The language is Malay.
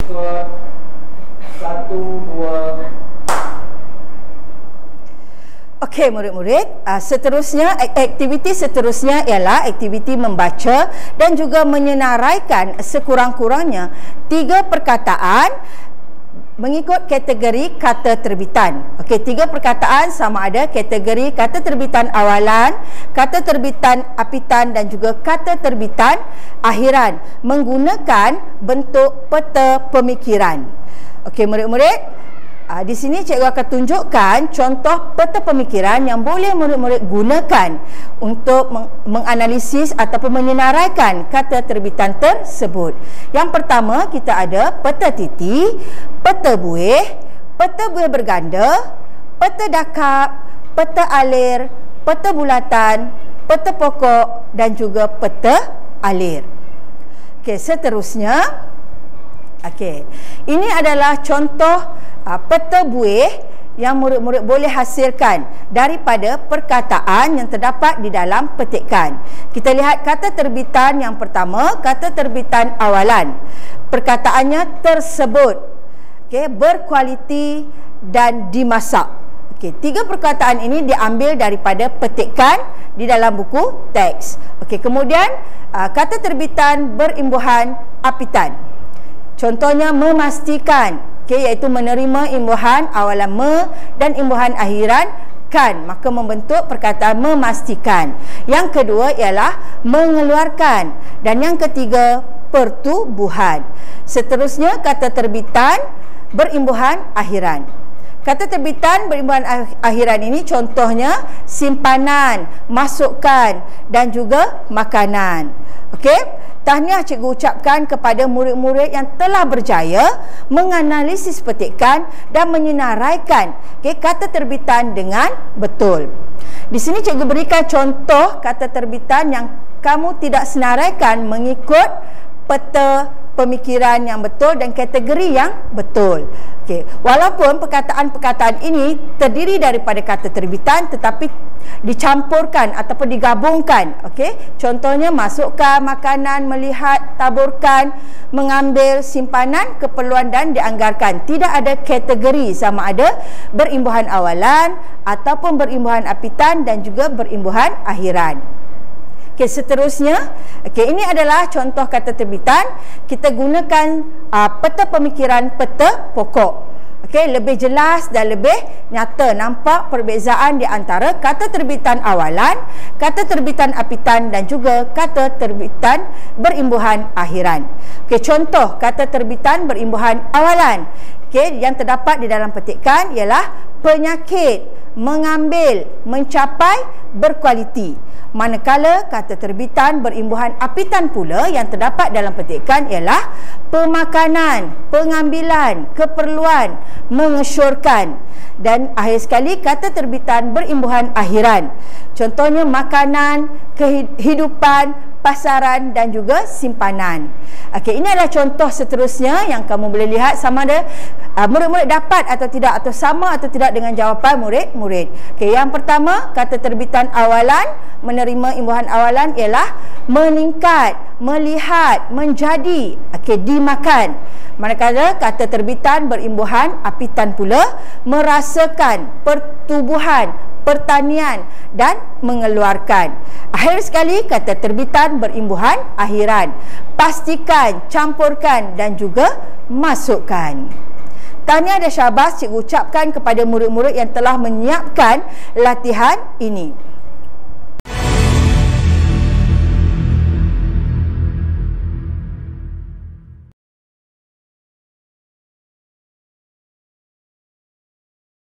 Skor 1-2. Okey murid-murid, seterusnya aktiviti seterusnya ialah aktiviti membaca dan juga menyenaraikan sekurang-kurangnya 3 perkataan mengikut kategori kata terbitan. Okey, 3 perkataan sama ada kategori kata terbitan awalan, kata terbitan apitan dan juga kata terbitan akhiran menggunakan bentuk peta pemikiran. Okey murid-murid, di sini cikgu akan tunjukkan contoh peta pemikiran yang boleh murid-murid gunakan untuk menganalisis ataupun menyenaraikan kata terbitan tersebut. Yang pertama, kita ada peta titi, peta buih berganda, peta dakap, peta alir, peta bulatan, peta pokok dan juga peta alir. Okey, seterusnya, ini adalah contoh peta buih yang murid-murid boleh hasilkan daripada perkataan yang terdapat di dalam petikan. Kita lihat kata terbitan yang pertama, kata terbitan awalan. Perkataannya tersebut, berkualiti dan dimasak. 3 perkataan ini diambil daripada petikan di dalam buku teks. Kemudian kata terbitan berimbuhan apitan. Contohnya memastikan, iaitu menerima imbuhan awalan me dan imbuhan akhiran kan, maka membentuk perkataan memastikan. Yang kedua ialah mengeluarkan dan yang ketiga pertubuhan. Seterusnya kata terbitan berimbuhan akhiran. Kata terbitan berimbuhan akhiran ini contohnya simpanan, masukkan dan juga makanan. Tahniah cikgu ucapkan kepada murid-murid yang telah berjaya menganalisis petikan dan menyenaraikan kata terbitan dengan betul. Di sini cikgu berikan contoh kata terbitan yang kamu tidak senaraikan mengikut peta pemikiran yang betul dan kategori yang betul. Walaupun perkataan-perkataan ini terdiri daripada kata terbitan tetapi dicampurkan ataupun digabungkan. Contohnya masukkan, makanan, melihat, taburkan, mengambil, simpanan, keperluan dan dianggarkan. Tidak ada kategori sama ada berimbuhan awalan ataupun berimbuhan apitan dan juga berimbuhan akhiran. Seterusnya, ini adalah contoh kata terbitan. Kita gunakan peta pemikiran peta pokok. Lebih jelas dan lebih nyata nampak perbezaan di antara kata terbitan awalan, kata terbitan apitan dan juga kata terbitan berimbuhan akhiran. Contoh kata terbitan berimbuhan awalan yang terdapat di dalam petikan ialah penyakit, mengambil, mencapai, berkualiti. Manakala kata terbitan berimbuhan apitan pula yang terdapat dalam petikan ialah pemakanan, pengambilan, keperluan, mengesyorkan. Dan akhir sekali kata terbitan berimbuhan akhiran. Contohnya makanan, kehidupan, pasaran dan juga simpanan. Ini adalah contoh seterusnya yang kamu boleh lihat sama ada murid-murid dapat atau tidak, atau sama atau tidak dengan jawapan murid-murid. Yang pertama, kata terbitan awalan menerima imbuhan awalan ialah meningkat, melihat, menjadi, dimakan. Manakala kata terbitan berimbuhan apitan pula merasakan, pertubuhan, pertanian dan mengeluarkan. Akhir sekali kata terbitan berimbuhan akhiran. Pastikan, campurkan dan juga masukkan. Tahniah dan syabas cikgu ucapkan kepada murid-murid yang telah menyiapkan latihan ini.